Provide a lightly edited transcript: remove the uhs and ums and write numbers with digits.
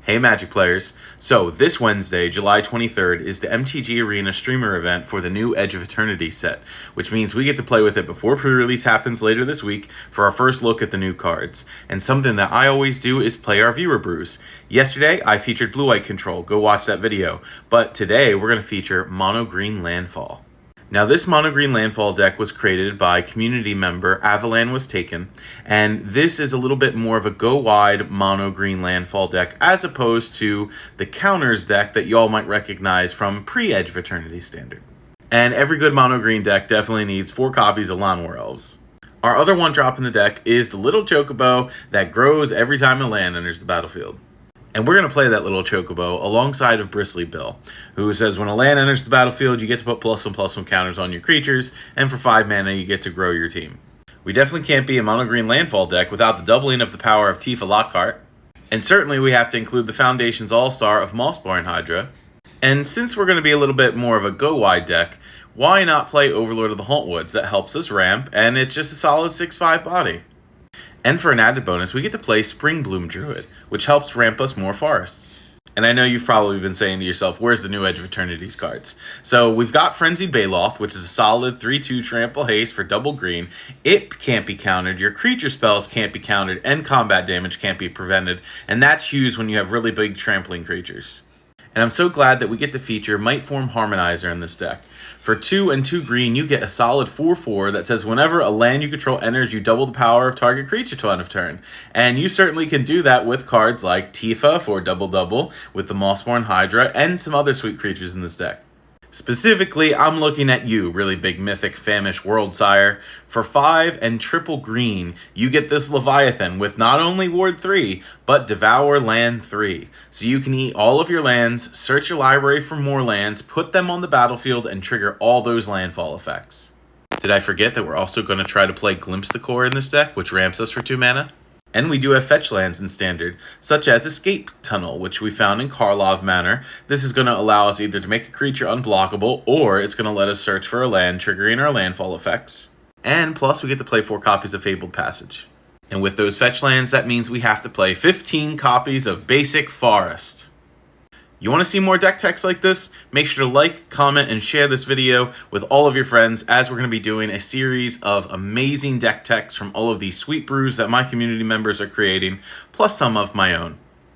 Hey Magic players! So this Wednesday, July 23rd, is the MTG Arena streamer event for the new Edge of Eternities set, which means we get to play with it before pre-release happens later this week for our first look at the new cards. And something that I always do is play our viewer brews. Yesterday, I featured Blue-White Control, go watch that video. But today, we're going to feature Mono-Green Landfall. Now, this Mono-Green Landfall deck was created by community member Avalan Was Taken, and this is a little bit more of a go-wide Mono-Green Landfall deck as opposed to the counters deck that y'all might recognize from pre-Edge of Eternity standard. And every good Mono-Green deck definitely needs 4 copies of Lawnmower Elves. Our other one drop in the deck is the little Chocobo that grows every time a land enters the battlefield. And we're going to play that little Chocobo alongside of Bristly Bill, who says when a land enters the battlefield, you get to put +1/+1 counters on your creatures, and for 5 mana, you get to grow your team. We definitely can't be a Mono-Green Landfall deck without the doubling of the power of Tifa Lockhart, and certainly we have to include the Foundation's All-Star of Mossborn Hydra. And since we're going to be a little bit more of a go-wide deck, why not play Overlord of the Hauntwoods? That helps us ramp, and it's just a solid 6/5 body. And for an added bonus, we get to play Springbloom Druid, which helps ramp us more forests. And I know you've probably been saying to yourself, where's the new Edge of Eternities cards? So we've got Frenzied Baloth, which is a solid 3/2 trample haste for double green. It can't be countered, your creature spells can't be countered, and combat damage can't be prevented. And that's huge when you have really big trampling creatures. And I'm so glad that we get to feature Mightform Harmonizer in this deck. For 2 and 2 green, you get a solid 4/4 that says whenever a land you control enters, you double the power of target creature to end of turn. And you certainly can do that with cards like Tifa for double, with the Mossborn Hydra, and some other sweet creatures in this deck. Specifically, I'm looking at you, really big mythic famish world sire. For 5 and triple green, you get this Leviathan with not only Ward 3, but Devour Land 3. So you can eat all of your lands, search your library for more lands, put them on the battlefield, and trigger all those landfall effects. Did I forget that we're also going to try to play Glimpse the Core in this deck, which ramps us for 2 mana? And we do have fetch lands in Standard, such as Escape Tunnel, which we found in Karlov Manor. This is going to allow us either to make a creature unblockable, or it's going to let us search for a land, triggering our landfall effects. And plus, we get to play 4 copies of Fabled Passage. And with those fetch lands, that means we have to play 15 copies of Basic Forest. You want to see more deck techs like this? Make sure to like, comment, and share this video with all of your friends, as we're going to be doing a series of amazing deck techs from all of these sweet brews that my community members are creating, plus some of my own.